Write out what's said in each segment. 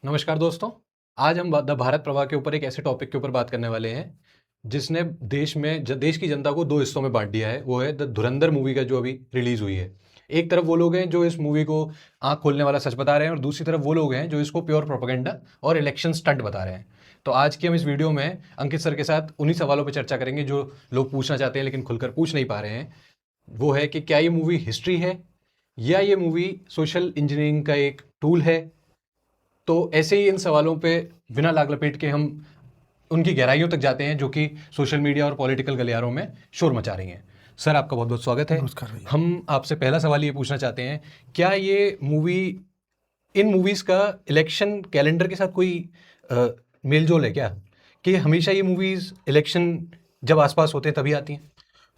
नमस्कार दोस्तों। आज हम द भारत प्रवाह के ऊपर एक ऐसे टॉपिक के ऊपर बात करने वाले हैं जिसने देश की जनता को दो हिस्सों में बांट दिया है। वो है द धुरंधर मूवी का जो अभी रिलीज हुई है। एक तरफ वो लोग हैं जो इस मूवी को आंख खोलने वाला सच बता रहे हैं और दूसरी तरफ वो लोग हैं जो इसको प्योर प्रोपेगेंडा और इलेक्शन स्टंट बता रहे हैं। तो आज की हम इस वीडियो में अंकित सर के साथ उन्हीं सवालों पर चर्चा करेंगे जो लोग पूछना चाहते हैं लेकिन खुलकर पूछ नहीं पा रहे हैं। वो है कि क्या ये मूवी हिस्ट्री है या ये मूवी सोशल इंजीनियरिंग का एक टूल है। तो ऐसे ही इन सवालों पे बिना लाग लपेट के हम उनकी गहराइयों तक जाते हैं जो कि सोशल मीडिया और पॉलिटिकल गलियारों में शोर मचा रही हैं। सर, आपका बहुत बहुत स्वागत है। नमस्कार भैया। हम आपसे पहला सवाल ये पूछना चाहते हैं, क्या ये मूवी इन मूवीज़ का इलेक्शन कैलेंडर के साथ कोई मेलजोल है क्या, कि हमेशा ये मूवीज़ इलेक्शन जब आसपास होते हैं तभी आती हैं?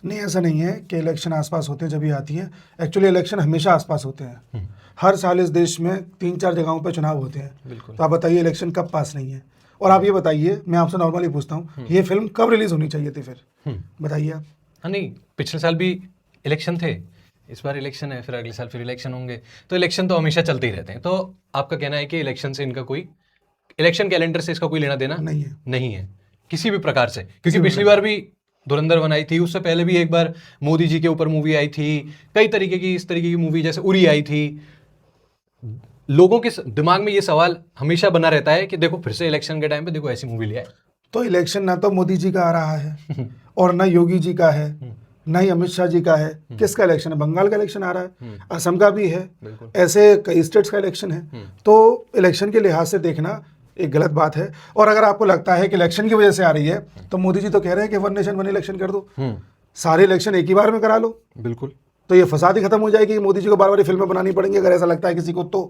नहीं, ऐसा नहीं है कि इलेक्शन आसपास होते हैं जब ही आती है। एक्चुअली इलेक्शन हमेशा आसपास होते हैं। हर साल इस देश में 3-4 जगहों पे चुनाव होते हैं। बिल्कुल। तो आप बताइए इलेक्शन कब पास नहीं है? और आप ये बताइए, मैं आपसे नॉर्मली पूछता हूँ, ये फिल्म कब रिलीज होनी चाहिए थी फिर? बताइए आप। हाँ, नहीं, पिछले साल भी इलेक्शन थे, इस बार इलेक्शन है, फिर अगले साल फिर इलेक्शन होंगे। तो इलेक्शन तो हमेशा चलते ही रहते हैं। तो आपका कहना है कि इलेक्शन से इनका कोई इलेक्शन कैलेंडर से इसका कोई लेना देना नहीं है किसी भी प्रकार से? क्योंकि पिछली बार भी धुरंधर बनाई थी, उससे पहले भी एक बार मोदी जी के ऊपर मूवी आई थी, कई तरीके की इस तरीके की मूवी जैसे उरी आई थी। लोगों के दिमाग में ये सवाल हमेशा बना रहता है कि देखो फिर से इलेक्शन के टाइम पे देखो ऐसी मूवी ले आए। तो इलेक्शन ना तो मोदी जी का आ रहा है और ना योगी जी का है, ना ही अमित शाह जी का है। किसका इलेक्शन है? बंगाल का इलेक्शन आ रहा है, असम का भी है, ऐसे कई स्टेट्स का इलेक्शन है। तो इलेक्शन के लिहाज से देखना एक गलत बात है। और अगर आपको लगता है कि इलेक्शन की वजह से आ रही है, तो मोदी जी तो कह रहे हैं कि वन नेशन वन इलेक्शन कर दो, सारे इलेक्शन एक ही बार में करा लो। बिल्कुल। तो ये फसाद ही खत्म हो जाएगी। मोदी जी को बार बार फिल्में बनानी पड़ेंगी अगर ऐसा लगता है किसी को। तो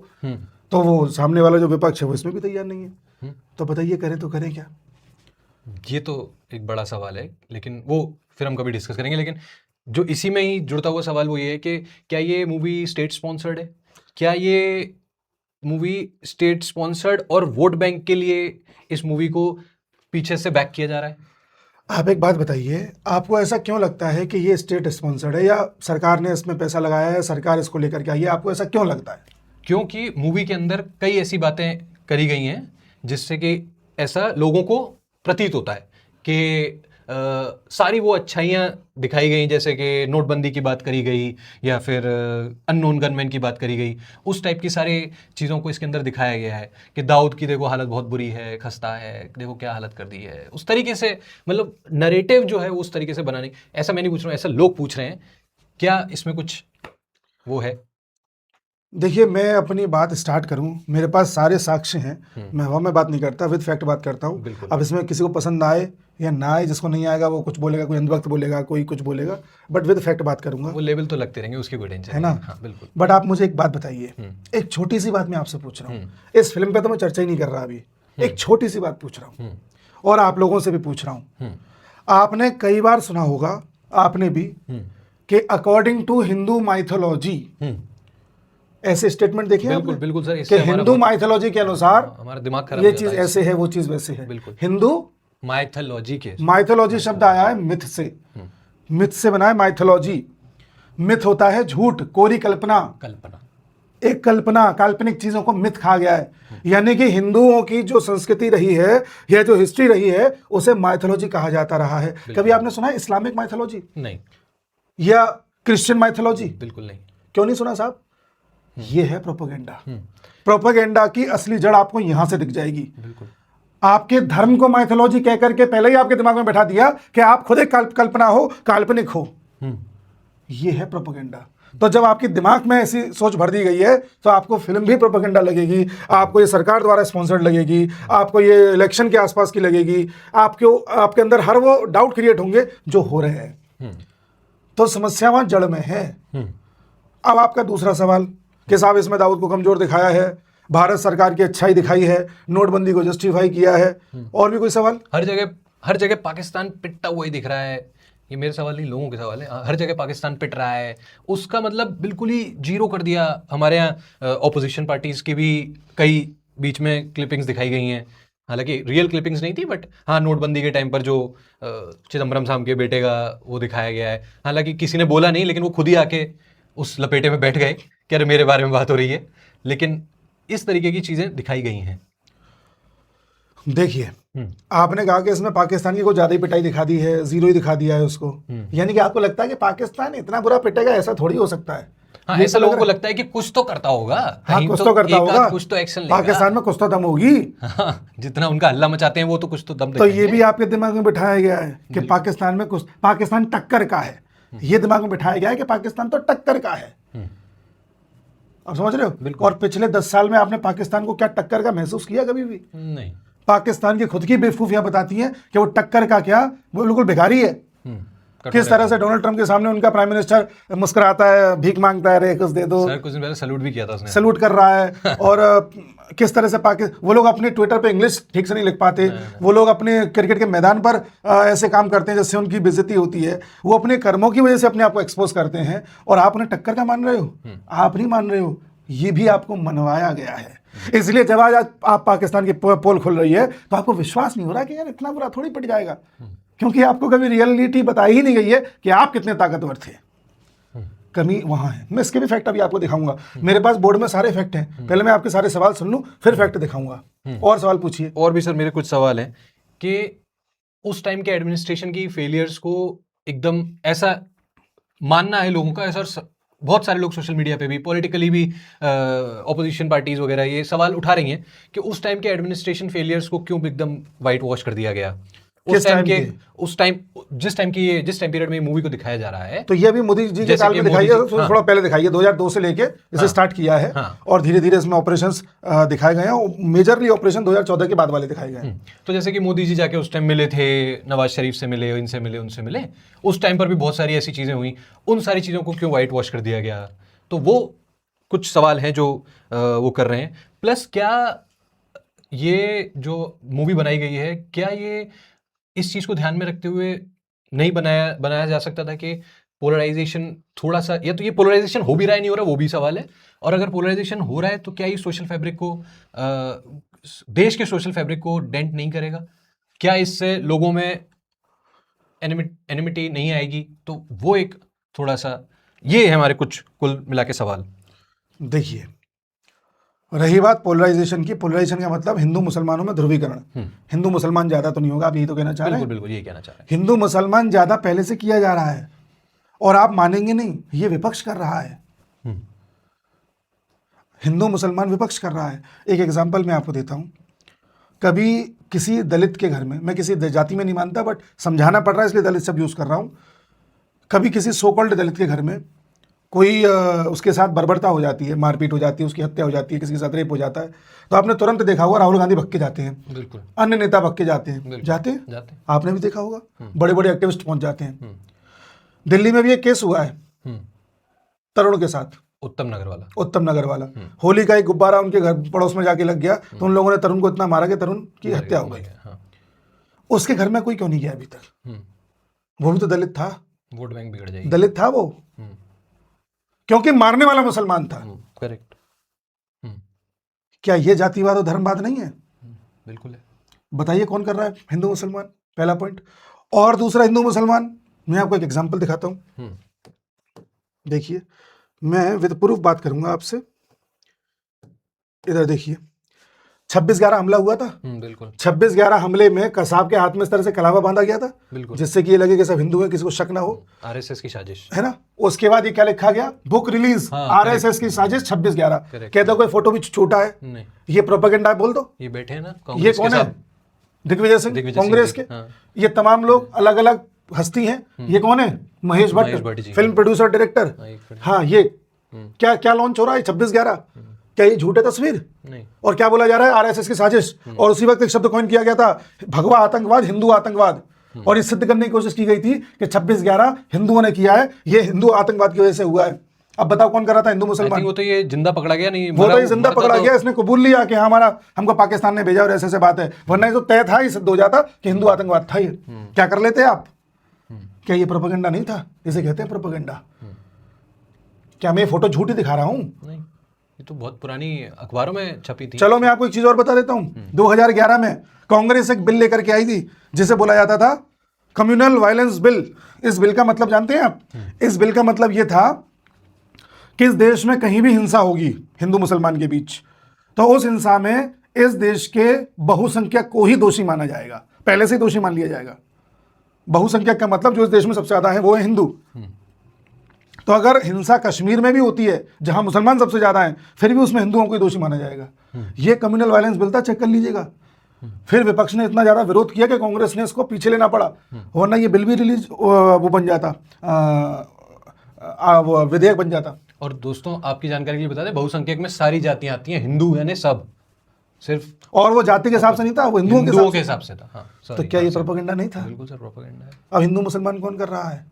वो सामने वाला जो विपक्ष है वो इसमें भी तैयार नहीं है। तो बताइए करें तो करें क्या? ये तो एक बड़ा सवाल है, लेकिन वो फिर हम कभी डिस्कस करेंगे। लेकिन जो इसी में ही जुड़ता हुआ सवाल वो ये है कि क्या ये मूवी स्टेट स्पॉन्सर्ड है? क्या ये मूवी स्टेट स्पॉन्सर्ड और वोट बैंक के लिए इस मूवी को पीछे से बैक किया जा रहा है? आप एक बात बताइए, आपको ऐसा क्यों लगता है कि ये स्टेट स्पॉन्सर्ड है या सरकार ने इसमें पैसा लगाया है, सरकार इसको लेकर के आई है? आपको ऐसा क्यों लगता है? क्योंकि मूवी के अंदर कई ऐसी बातें करी गई हैं जिससे कि ऐसा लोगों को प्रतीत होता है कि सारी वो अच्छाइयाँ दिखाई गई, जैसे कि नोटबंदी की बात करी गई या फिर अननोन गनमैन की बात करी गई। उस टाइप की सारी चीज़ों को इसके अंदर दिखाया गया है कि दाऊद की देखो हालत बहुत बुरी है, खस्ता है, देखो क्या हालत कर दी है। उस तरीके से मतलब नरेटिव जो है वो उस तरीके से बनाने, ऐसा मैं नहीं पूछ रहा हूँ, ऐसा लोग पूछ रहे हैं। क्या इसमें कुछ वो है? देखिए, मैं अपनी बात स्टार्ट करूं, मेरे पास सारे साक्ष्य हैं। मैं हवा में बात नहीं करता, विद फैक्ट बात करता हूं। अब इसमें किसी को पसंद आए या ना आए, जिसको नहीं आएगा वो कुछ बोलेगा, कोई अंधभक्त बोलेगा, कोई कुछ बोलेगा, बट विद फैक्ट बात करूंगा। वो लेवल तो लगते रहेंगे, उसकी कोई टेंशन है ना? हाँ, बिल्कुल। बट आप मुझे एक बात बताइए, एक छोटी सी बात मैं आपसे पूछ रहा हूँ। इस फिल्म पे तो मैं चर्चा ही नहीं कर रहा अभी, एक छोटी सी बात पूछ रहा हूँ और आप लोगों से भी पूछ रहा हूँ। आपने कई बार सुना होगा, आपने भी, कि अकॉर्डिंग टू हिंदू माइथोलॉजी, ऐसे स्टेटमेंट देखे हैं बिल्कुल बिल्कुल सर, कि हिंदू माइथोलॉजी के अनुसार हमारा दिमाग खराब ये हो चीज जाता है। ऐसे है, वो चीज वैसे है। बिल्कुल। हिंदू माइथोलॉजी शब्द आया है मिथ से, मिथ से बना है माइथोलॉजी। मिथ होता है झूठ, कोरी कल्पना, एक कल्पना, काल्पनिक चीजों को मिथ कहा गया है। यानी कि हिंदुओं की जो संस्कृति रही है या जो हिस्ट्री रही है उसे माइथोलॉजी कहा जाता रहा है। कभी आपने सुना है इस्लामिक माइथोलॉजी? नहीं। या क्रिश्चियन माइथोलॉजी? बिल्कुल नहीं। क्यों नहीं सुना साहब? ये है प्रोपेगेंडा। प्रोपेगेंडा की असली जड़ आपको यहां से दिख जाएगी। बिल्कुल। आपके धर्म को माइथोलॉजी कह करके पहले ही आपके दिमाग में बैठा दिया कि आप खुद एक कल्पना हो, काल्पनिक हो। ये है प्रोपेगेंडा। तो जब आपके दिमाग में ऐसी सोच भर दी गई है तो आपको फिल्म भी प्रोपेगेंडा लगेगी, आपको ये सरकार द्वारा स्पॉन्सर्ड लगेगी, आपको ये इलेक्शन के आसपास की लगेगी, आपके अंदर हर वो डाउट क्रिएट होंगे जो हो रहे हैं। तो समस्या वहां जड़ में है। अब आपका दूसरा सवाल कि साहब इसमें दाऊद को कमजोर दिखाया है, भारत सरकार की अच्छाई दिखाई है, नोटबंदी को जस्टिफाई किया है, और भी कोई सवाल? हर जगह पाकिस्तान पिटता हुआ ही दिख रहा है। ये मेरे सवाल नहीं, लोगों के सवाल है। हर जगह पाकिस्तान पिट रहा है, उसका मतलब बिल्कुल ही जीरो कर दिया। हमारे यहाँ ऑपोजिशन पार्टीज की भी कई बीच में क्लिपिंग्स दिखाई गई हैं, हालांकि रियल क्लिपिंग्स नहीं थी, बट हाँ, नोटबंदी के टाइम पर जो चिदम्बरम साहब के बेटे का वो दिखाया गया है। हालांकि किसी ने बोला नहीं, लेकिन वो खुद ही आके उस लपेटे में बैठ गए कि अरे मेरे बारे में बात हो रही है। लेकिन इस तरीके की चीज़ें दिखाई गई हैं। देखिए, आपने कहा कि इसमें पाकिस्तान की कोई ज्यादा ही पिटाई दिखा दी है, जीरो ही दिखा दिया है उसको, यानी कि आपको लगता है कि पाकिस्तान इतना बुरा पिटेगा, ऐसा थोड़ी हो सकता है। हाँ, ये ऐसा तो लग लोगों को रहा है। लगता है कि कुछ तो करता होगा, हाँ, कहीं कुछ तो करता एक होगा, आध कुछ तो एक्शन लेगा। पाकिस्तान में कुछ तो दम होगी। हाँ, जितना उनका हल्ला मचाते हैं वो तो कुछ तो दम तो ये दिखाएंगे। भी आपके दिमाग में बिठाया गया है कि पाकिस्तान में कुछ, पाकिस्तान टक्कर का है, ये दिमाग में बिठाया गया है कि पाकिस्तान तो टक्कर का है। आप समझ रहे हो? और पिछले 10 साल में आपने पाकिस्तान को क्या टक्कर का महसूस किया कभी भी? नहीं। पाकिस्तान की खुद की बेवकूफियां बताती हैं कि वो टक्कर का क्या, वो बिल्कुल भिखारी है। किस तरह से डोनाल्ड ट्रंप के सामने उनका प्राइम मिनिस्टर मुस्कुराता है, भीख मांगता है, रे कुछ दे दो, सर कुछ दिन पहले सैल्यूट भी किया था उसने, सैल्यूट कर रहा है। और किस तरह से वो लोग अपने ट्विटर पे इंग्लिश ठीक से नहीं लिख पाते, वो लोग अपने क्रिकेट के मैदान पर ऐसे काम करते हैं जिससे उनकी बेइज्जती होती है, वो अपने कर्मों की वजह से अपने आप को एक्सपोज करते हैं, और आप उन्हें टक्कर का मान रहे हो? आप नहीं मान रहे हो, ये भी आपको मनवाया गया है। इसलिए जब आज आप पाकिस्तान की पोल खुल रही है तो आपको विश्वास नहीं हो रहा कि यार इतना बुरा थोड़ी पड़ जाएगा, क्योंकि आपको कभी रियलिटी बताई ही नहीं गई है कि आप कितने ताकतवर थे। कमी वहां है। मैं इसके भी फैक्ट अभी आपको दिखाऊंगा, मेरे पास बोर्ड में सारे फैक्ट हैं। पहले मैं आपके सारे सवाल सुन लूं, फिर फैक्ट दिखाऊंगा। और सवाल पूछिए। और भी सर मेरे कुछ सवाल हैं कि उस टाइम के एडमिनिस्ट्रेशन की फेलियर्स को एकदम ऐसा मानना है लोगों का, ऐसा बहुत सारे लोग सोशल मीडिया पे भी, पॉलिटिकली भी, ऑपोजिशन पार्टीज वगैरह ये सवाल उठा रही हैं कि उस टाइम के एडमिनिस्ट्रेशन फेलियर्स को क्यों एकदम वाइट वॉश कर दिया गया। उस टाइम जिस टाइम पीरियड में मूवी को दिखाया जा रहा है, तो ये भी मोदी जी के जैसे काल कि में दिखाई मोदी है, जी- हाँ। थोड़ा पहले दिखाई है, 2002 से लेके इसे स्टार्ट किया है, और धीरे धीरे इसमें ऑपरेशंस दिखाए गए हैं। मेजरली ऑपरेशन 2014 के बाद वाले दिखाए गए हैं। तो जैसे कि मोदी जी जाके उस टाइम मिले थे, नवाज शरीफ से मिले, इनसे मिले, उनसे मिले, उस टाइम पर भी बहुत सारी ऐसी चीजें हुई, उन सारी चीजों को क्यों वाइट वॉश कर दिया गया? तो वो कुछ सवाल हैं जो वो कर रहे हैं। प्लस क्या ये जो मूवी बनाई गई है, क्या ये इस चीज को ध्यान में रखते हुए नहीं बनाया जा सकता था कि पोलराइजेशन थोड़ा सा, या तो ये पोलराइजेशन हो भी रहा है, नहीं हो रहा, वो भी सवाल है, और अगर पोलराइजेशन हो रहा है तो क्या ये सोशल फैब्रिक को, देश के सोशल फैब्रिक को डेंट नहीं करेगा? क्या इससे लोगों में एनिमिटी नहीं आएगी? तो वो एक थोड़ा सा, ये है हमारे कुछ कुल मिला के सवाल। देखिए, रही बात पोलराइजेशन की, पोलराइजेशन का मतलब हिंदू मुसलमानों में ध्रुवीकरण। हिंदू मुसलमान ज्यादा तो नहीं होगा, आप यही तो कहना चाह रहे हैं? बिल्कुल यही कहना चाह रहे हिंदू मुसलमान ज्यादा पहले से किया जा रहा है, और आप मानेंगे नहीं, ये विपक्ष कर रहा है। हिंदू मुसलमान विपक्ष कर रहा है। एक एग्जांपल मैं आपको देता हूं। कभी किसी दलित के घर में, मैं किसी जाति में नहीं मानता, बट समझाना पड़ रहा है इसलिए दलित शब्द यूज कर रहा हूं। कभी किसी सो कॉल्ड दलित के घर में कोई उसके साथ बर्बरता हो जाती है, मारपीट हो जाती है, उसकी हत्या हो जाती है, किसी के साथ रेप हो जाता है, तो आपने तुरंत देखा होगा राहुल गांधी भग के जाते हैं, बिल्कुल, अन्य नेता भग के जाते हैं, जाते हैं, जाते आपने भी देखा होगा, बड़े बड़े एक्टिविस्ट पहुंच जाते हैं। दिल्ली में भी एक केस हुआ है तरुण के साथ, उत्तम नगर वाला। होली का एक गुब्बारा उनके घर पड़ोस में जाके लग गया, तो उन लोगों ने तरुण को इतना मारा कि तरुण की हत्या हो गई। उसके घर में कोई क्यों नहीं गया अभी तक? वो भी तो दलित था, वोट बैंक बिगड़ जाएगी, दलित था वो, क्योंकि मारने वाला मुसलमान था। करेक्ट। क्या ये जातिवाद और धर्मवाद नहीं है? बिल्कुल है। बताइए कौन कर रहा है? हिंदू मुसलमान, पहला पॉइंट। और दूसरा, हिंदू मुसलमान, मैं आपको एक एग्जांपल दिखाता हूं। देखिए, मैं विद प्रूफ बात करूंगा आपसे। इधर देखिए, 26/11 हमला हुआ था। बिल्कुल। 26/11 हमले में कसाब के हाथ में इस तरह से कलावा बांधा गया था, बिल्कुल, जिससे कि ये लगे कि सब हिंदू हैं, किसी को शक ना हो। आरएसएस की साजिश है ना? उसके बाद ये क्या लिखा गया? बुक रिलीज, आरएसएस की साजिश 26/11। कहते कोई फोटो भी छोटा है, नहीं, ये प्रोपेगेंडा है, बोल दो। ये बैठे हैं ना, ये कौन है? दिग्विजय सिंह, कांग्रेस के। ये तमाम लोग अलग अलग हस्ती हैं। ये कौन है? Mahesh Bhatt, film producer director. हाँ, ये क्या क्या लॉन्च हो रहा है 26/11? क्या ये झूठे तस्वीर? नहीं। और क्या बोला जा रहा है? आरएसएस की साजिश। और उसी वक्त एक शब्द कॉइन किया गया था, भगवा आतंकवाद, हिंदू आतंकवाद। और ये सिद्ध करने की कोशिश की गई थी कि 26/11 हिंदुओं ने किया है, ये हिंदू आतंकवाद की वजह से हुआ है। अब बताओ कौन कर रहा था? हिंदू मुसलमान। वो तो ये जिंदा पकड़ा गया, नहीं वो तो ये जिंदा पकड़ा गया, इसने कबूल लिया कि हमारा, हमको पाकिस्तान ने भेजा और ऐसे बात है, वरना ये तो तय था, ये सिद्ध हो जाता कि हिंदू आतंकवाद था। ये क्या कर लेते आप? क्या ये प्रोपेगेंडा नहीं था? इसे कहते हैं प्रोपेगेंडा। क्या मैं फोटो झूठी दिखा रहा हूं? नहीं, ये तो बहुत पुरानी अखबारों में छपी थी। चलो मैं आपको एक चीज और बता देता हूं। 2011 में कांग्रेस एक बिल लेकर के आई थी जिसे बोला जाता था कम्युनल वायलेंस बिल। इस बिल का मतलब जानते हैं आप? इस बिल का मतलब यह था कि इस देश में कहीं भी हिंसा होगी हिंदू मुसलमान के बीच, तो उस हिंसा में इस देश के बहुसंख्यक को ही दोषी माना जाएगा, पहले से ही दोषी मान लिया जाएगा। बहुसंख्यक का मतलब जो इस देश में सबसे ज्यादा है वो है हिंदू। तो अगर हिंसा कश्मीर में भी होती है जहां मुसलमान सबसे ज्यादा हैं, फिर भी उसमें हिंदुओं को ही दोषी माना जाएगा। ये कम्युनल वायलेंस बिल था, चेक कर लीजिएगा। फिर विपक्ष ने इतना ज्यादा विरोध किया कि कांग्रेस ने इसको पीछे लेना पड़ा, वरना ये बिल भी रिलीज वो बन जाता, वो विधेयक बन जाता। और दोस्तों आपकी जानकारी के लिए बता दें, बहुसंख्यक में सारी जातियां आती हैं, हिंदू यानी सब, सिर्फ और वो जाति के हिसाब से नहीं था, वो हिंदुओं के हिसाब से था। हाँ, तो क्या ये प्रोपेगेंडा नहीं था? बिल्कुल सर, प्रोपेगेंडा है। अब हिंदू मुसलमान कौन कर रहा है?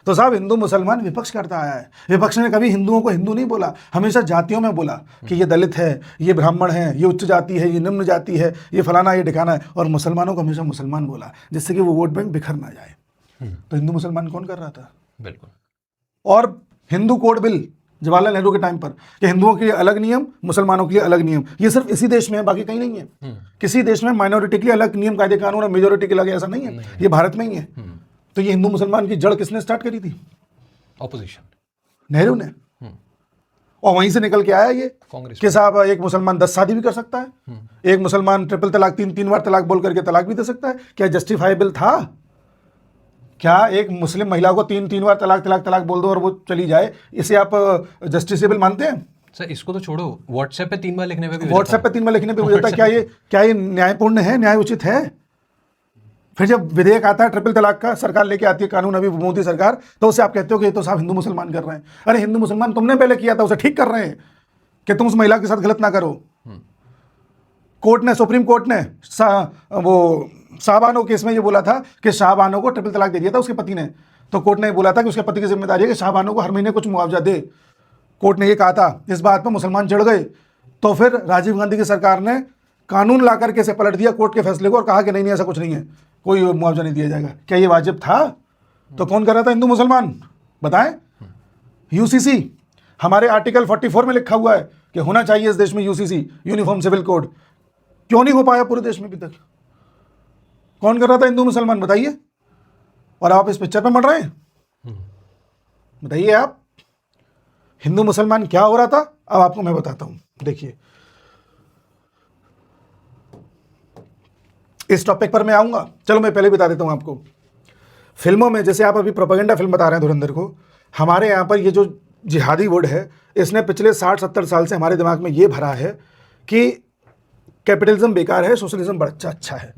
तो साहब हिंदू मुसलमान विपक्ष करता आया है। विपक्ष ने कभी हिंदुओं को हिंदू नहीं बोला, हमेशा जातियों में बोला कि ये दलित है, ये ब्राह्मण है, ये उच्च जाति है, ये निम्न जाति है, ये फलाना, ये ठिकाना है, और मुसलमानों को हमेशा मुसलमान बोला, जिससे कि वो वोट बैंक बिखर ना जाए। तो हिंदू मुसलमान कौन कर रहा था? बिल्कुल। और हिंदू कोड बिल जवाहरलाल नेहरू के टाइम पर कि हिंदुओं के लिए अलग नियम, मुसलमानों के लिए अलग नियम, ये सिर्फ इसी देश में है, बाकी कहीं नहीं है। किसी देश में माइनॉरिटी के लिए अलग नियम, कायदे कानून, और मेजोरिटी के लिए ऐसा नहीं है, ये भारत में ही है। तो ये हिंदू मुसलमान की जड़ किसने स्टार्ट करी थी? ऑपोजिशन, नेहरू ने। और वहीं से निकल के आया ये कांग्रेस कि साहब एक मुसलमान 10 शादी भी कर सकता है, एक मुसलमान ट्रिपल तलाक, तीन बार तलाक बोल करके तलाक भी दे सकता है। क्या जस्टिफाइबल था? क्या एक मुस्लिम महिला को तीन बार तलाक बोल दो और वो चली जाए, इसे आप जस्टिसेबल मानते हैं? सर इसको तो छोड़ो, व्हाट्सएप पे 3 बार लिखने पे भी व्हाट्सएप पे 3 बार लिखने पे हो जाता है। क्या ये न्यायपूर्ण है, न्याय उचित है? फिर जब विधेयक आता है ट्रिपल तलाक का, सरकार लेके आती है कानून, अभी मोदी सरकार, तो उसे आप कहते हो कि ये तो साहब हिंदू मुसलमान कर रहे हैं। अरे हिंदू मुसलमान तुमने पहले किया था, उसे ठीक कर रहे हैं कि तुम उस महिला के साथ गलत ना करो। कोर्ट ने, सुप्रीम कोर्ट ने वो शाहबानो केस में ये बोला था कि शाहबानो को ट्रिपल तलाक दे दिया था उसके पति ने, तो कोर्ट ने ये बोला था कि उसके पति की जिम्मेदारी है कि शाहबानो को हर महीने कुछ मुआवजा दे। कोर्ट ने ये कहा था। इस बात पर मुसलमान चढ़ गए, तो फिर राजीव गांधी की सरकार ने कानून ला करके इसे पलट दिया कोर्ट के फैसले को, और कहा कि नहीं ऐसा कुछ नहीं है, कोई मुआवजा नहीं दिया जाएगा। क्या ये वाजिब था? तो कौन कर रहा था? हिंदू मुसलमान, बताएं। यूसीसी, हमारे आर्टिकल 44 में लिखा हुआ है कि होना चाहिए इस देश में यूसीसी, यूनिफॉर्म सिविल कोड। क्यों नहीं हो पाया पूरे देश में अभी तक? कौन कर रहा था? हिंदू मुसलमान, बताइए। और आप इस पिक्चर पे मर रहे हैं, बताइए आप। हिंदू मुसलमान क्या हो रहा था, अब आपको मैं बताता हूं। देखिए, इस टॉपिक पर मैं आऊंगा, चलो मैं पहले बता देता हूं आपको। फिल्मों में, जैसे आप अभी प्रोपेगेंडा फिल्म बता रहे हैं धुरंधर को, हमारे यहाँ पर ये जो जिहादी वर्ड है, इसने पिछले 60-70 साल से हमारे दिमाग में ये भरा है कि कैपिटलिज्म बेकार है, सोशलिज्म बड़ा अच्छा है।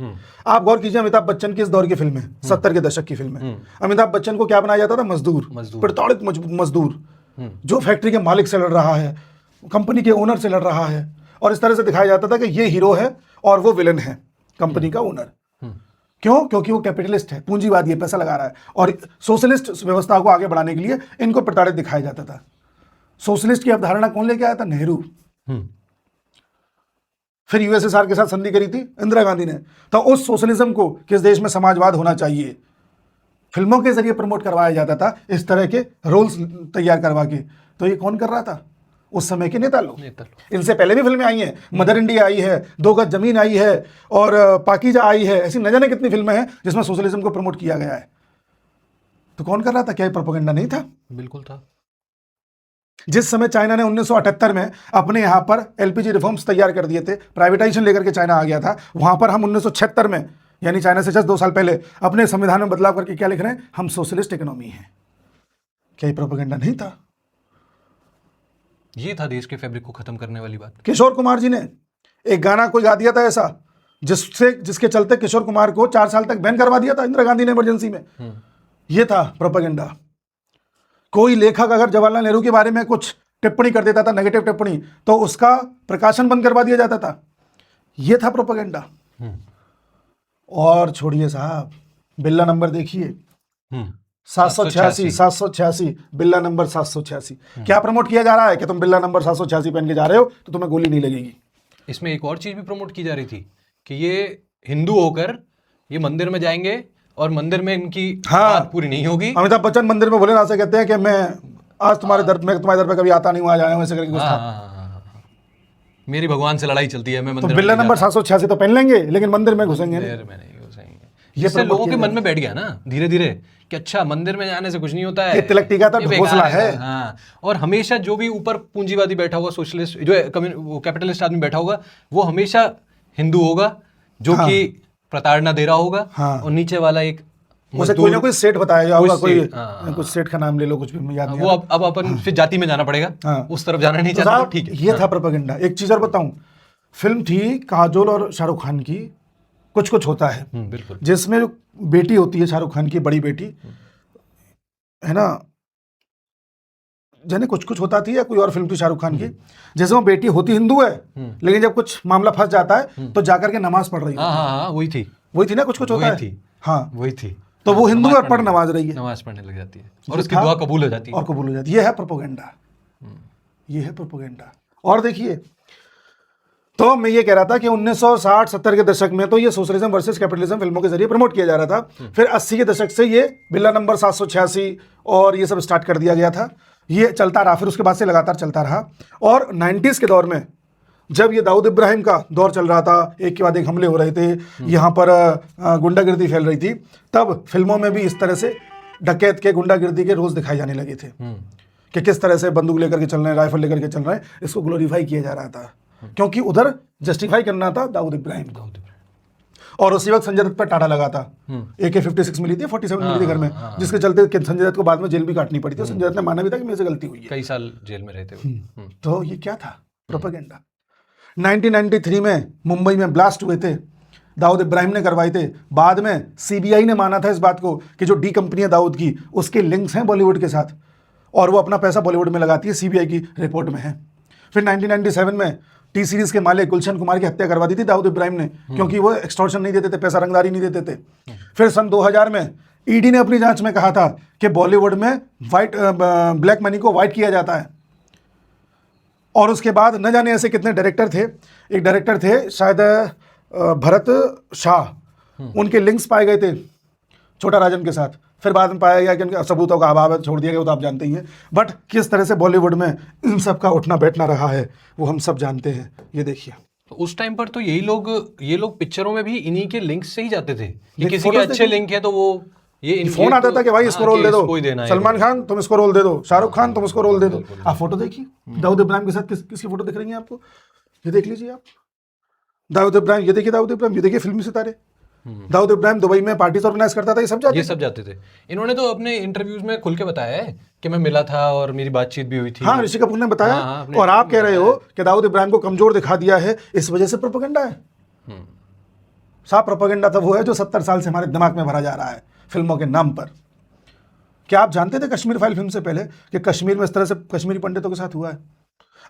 आप गौर कीजिए, अमिताभ बच्चन की इस दौर की फिल्म है, 70 के दशक की फिल्म है। अमिताभ बच्चन को क्या बनाया जाता था? मजदूर, प्रताड़ित मजदूर, जो फैक्ट्री के मालिक से लड़ रहा है, कंपनी के ओनर से लड़ रहा है, और इस तरह से दिखाया जाता था कि ये हीरो है और वो विलन है, कंपनी का ओनर। क्यों? क्योंकि वो कैपिटलिस्ट है, पूंजीवादी है, पैसा लगा रहा है। और सोशलिस्ट व्यवस्था को आगे बढ़ाने के लिए इनको प्रताड़ित दिखाया जाता था। सोशलिस्ट की अवधारणा कौन लेके आया था? नेहरू। फिर यूएसएसआर के साथ संधि करी थी इंदिरा गांधी ने। तो उस सोशलिज्म को, किस देश में समाजवाद होना चाहिए, फिल्मों के जरिए प्रमोट करवाया जाता था, इस तरह के रोल्स तैयार करवा के। तो ये कौन कर रहा था? उस समय के नेता लोग। इनसे पहले भी फिल्में आई हैं, मदर इंडिया आई है, 2 गज जमीन आई है, और पाकीजा आई है। ऐसी न जाने कितनी फिल्में हैं जिसमें सोशलिज्म को प्रमोट किया गया है। तो कौन कर रहा था? क्या ये प्रोपेगेंडा नहीं था? बिल्कुल था। जिस समय चाइना ने 1978 में अपने यहाँ पर एलपीजी रिफॉर्म्स तैयार कर दिए थे, प्राइवेटाइजेशन लेकर के चाइना आ गया था, वहां पर हम 1976 में, यानी चाइना से जस्ट 2 साल पहले, अपने संविधान में बदलाव करके क्या लिख रहे हैं? हम सोशलिस्ट इकोनॉमी हैं। क्या ये प्रोपेगेंडा नहीं था? ये था देश के फैब्रिक को खत्म करने वाली बात। किशोर कुमार जी ने एक गाना कोई गा दिया था ऐसा, जिसके चलते किशोर कुमार को 4 साल तक बैन करवा दिया था इंदिरा गांधी ने इमरजेंसी में। ये था प्रोपेगेंडा। कोई लेखक अगर जवाहरलाल नेहरू के बारे में कुछ टिप्पणी कर देता था, नेगेटिव टिप्पणी, तो उसका प्रकाशन बंद करवा दिया जाता था। यह था प्रोपेगेंडा। और छोड़िए साहब, बिल्ला नंबर देखिए, 786, बिल्ला नंबर 786। क्या प्रमोट किया जा रहा है कि तुम बिल्ला नंबर 786 पहन के जा रहे हो तो तुम्हें गोली नहीं लगेगी। इसमें एक और चीज भी प्रमोट की जा रही थी कि ये हिंदू होकर ये मंदिर में जाएंगे और मंदिर में इनकी बात पूरी नहीं होगी। अमिताभ बच्चन मंदिर में भोलेनाथ से कहते हैं कि मैं आज तुम्हारे दर पे कभी आता नहीं हूँ, आज आया हूँ, ऐसे करके कुछ था। मेरी भगवान से लड़ाई चलती है, मैं तो बिल्ला नंबर 786 तो पहन लेंगे, लेकिन मंदिर में घुसेंगे नहीं। ये इससे लोगों के मन में बैठ गया ना धीरे धीरे कि अच्छा मंदिर में जाने से कुछ नहीं होता है, ये तिलक टीका तो ये बेकार घोंसला है। हाँ, और हमेशा जो भी ऊपर पूंजीवादी बैठा होगा, सोशलिस्ट जो वो कैपिटलिस्ट आदमी बैठा होगा, वो हमेशा हिंदू होगा जो हाँ। कि प्रताड़ना दे रहा होगा, हाँ। और नीचे वाला एक उसे कोई ना कोई सेठ बताया जाएगा, कोई हाँ। कुछ सेठ का नाम ले लो, कुछ भी याद नहीं वो अब अपन फिर जाति में जाना पड़ेगा, हाँ। उस तरफ जाना नहीं तो चाहता, साहब, ठीक है। ये था प्रोपेगेंडा। एक चीज और बताऊं, फिल्म थी काजोल और शाहरुख खान की, कुछ कुछ होता है, बिल्कुल। जिसमें जो बेटी होती है शाहरुख खान की, बड़ी बेटी है ना, जाने कुछ कुछ होता थी या कोई और फिल्म थी शाहरुख खान की, जैसे वो बेटी होती हिंदू है, लेकिन जब कुछ मामला फंस जाता है तो जाकर के नमाज पढ़ रही है। हाँ हाँ हाँ, वही थी ना, कुछ कुछ होता वही है। थी। हाँ, वही थी। तो वो हिंदू है, पढ़ पढ़ने नमाज रही है, नमाज पढ़ने लग जाती है, ये और उसकी था। दुआ कबूल हो जाती है। और कबूल हो जाती है। ये है प्रोपोगेंडा, ये है प्रोपोगेंडा। और देखिए, तो मैं ये कह रहा था कि 1960-70 के दशक में तो ये सोशलिज्म वर्सेस कैपिटलिज्म फिल्मों के जरिए प्रमोट किया जा रहा था। फिर 80 के दशक से ये बिल्ला नंबर 786 और ये सब स्टार्ट कर दिया गया था। ये चलता रहा, फिर उसके बाद से लगातार चलता रहा। और 90s के दौर में जब ये दाऊद इब्राहिम का दौर चल रहा था, एक के बाद एक हमले हो रहे थे, यहाँ पर गुंडागिर्दी फैल रही थी, तब फिल्मों में भी इस तरह से डकैत के, गुंडागिर्दी के रोज दिखाए जाने लगे थे कि किस तरह से बंदूक लेकर के चल रहे हैं, राइफल लेकर के चल रहे हैं। इसको ग्लोरीफाई किया जा रहा था, क्योंकि उधर जस्टिफाई करना था दाऊद इब्राहिम को। और उसी वक्त संजय दत्त पर टाटा लगा था। AK-56 मिली थी, 47 मिली थी घर में, जिसके चलते संजय दत्त को बाद में जेल भी काटनी पड़ी थी। संजय दत्त ने माना भी था कि मेरे से गलती हुई है, कई साल जेल में रहते हुए। तो ये क्या था? प्रोपेगेंडा। 1993 में मुंबई में ब्लास्ट हुए थे, दाऊद इब्राहिम ने करवाए थे। बाद में CBI ने माना था इस बात को कि जो डी कंपनी है दाऊद की, उसके लिंक्स हैं बॉलीवुड के साथ, और वो अपना पैसा बॉलीवुड में लगाती है, CBI की रिपोर्ट में है। फिर 1997 में T सीरीज के मालिक गुलशन कुमार की हत्या करवा दी थी दाऊद इब्राहिम ने, क्योंकि वो एक्सटॉर्शन नहीं देते थे, पैसा रंगदारी नहीं देते थे। फिर सन 2000 में ED ने अपनी जांच में कहा था कि बॉलीवुड में ब्लैक मनी को वाइट किया जाता है। और उसके बाद न जाने ऐसे कितने डायरेक्टर थे, एक डायरेक्टर थे शायद भरत शाह, उनके लिंक्स पाए गए थे छोटा राजन के साथ। फिर बाद में पाया गया कि उनके सबूतों का अभाव है, छोड़ दिया गया, वो तो आप जानते ही हैं। बट किस तरह से बॉलीवुड में इन सब का उठना बैठना रहा है वो हम सब जानते हैं। ये देखिए, तो उस टाइम पर तो ये लोग पिक्चरों में भी इन्हीं के लिंक्स से ही जाते थे कि ये किसी के photos अच्छे लिंक है तो वो ये फोन आता था कि भाई इसको रोल दे दो, देना है, सलमान खान तुम इसको रोल दे दो, शाहरुख खान तुम इसको रोल दे दो। आप फोटो देखिए दाऊद इब्राहिम के साथ किसकी फोटो दिख रही है आपको, ये देख लीजिए आप। दाऊद इब्राहिम, ये देखिए दाऊद इब्राहिम, ये देखिए फिल्मी सितारे। दाऊद इब्राहिम दुबई में पार्टीज ऑर्गेनाइज करता था, ये सब जाते थे। इन्होंने तो अपने इंटरव्यूज में खुल के बताया है कि मैं मिला था और मेरी बातचीत भी हुई थी। हाँ, ऋषि कपूर ने बताया। हाँ, और आप कह रहे हो कि दाऊद इब्राहिम को कमजोर दिखा दिया है, इस वजह से प्रोपेगेंडा है। साफ प्रोपेगेंडा तो वो है जो 70 साल से हमारे दिमाग में भरा जा रहा है फिल्मों के नाम पर। क्या आप जानते थे कश्मीर फाइल फिल्म से पहले कि कश्मीर में इस तरह से कश्मीरी पंडितों के साथ हुआ है?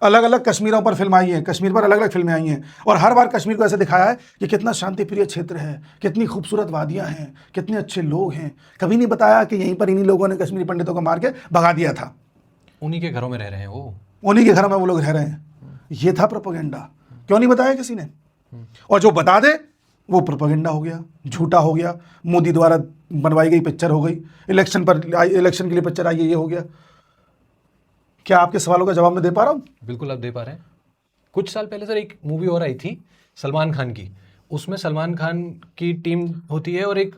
अलग अलग कश्मीरों पर फिल्म आई है, कश्मीर पर अलग अलग फिल्में आई हैं, और हर बार कश्मीर को ऐसे दिखाया है कि कितना शांतिप्रिय क्षेत्र है, कितनी खूबसूरत वादियां हैं, कितने अच्छे लोग हैं। कभी नहीं बताया कि यहीं पर इन्हीं लोगों ने कश्मीरी पंडितों को मार के भगा दिया था, उन्हीं के घरों में रह रहे हैं वो, उन्हीं के घरों में वो लोग रह रहे हैं। ये था प्रोपेगेंडा। क्यों नहीं बताया किसी ने? और जो बता दे वो प्रोपेगेंडा हो गया, झूठा हो गया, मोदी द्वारा बनवाई गई पिक्चर हो गई, इलेक्शन के लिए पिक्चर आई है, ये हो गया। क्या आपके सवालों का जवाब मैं दे पा रहा हूँ? बिल्कुल आप दे पा रहे हैं। कुछ साल पहले सर एक मूवी और आई थी सलमान खान की, उसमें सलमान खान की टीम होती है और एक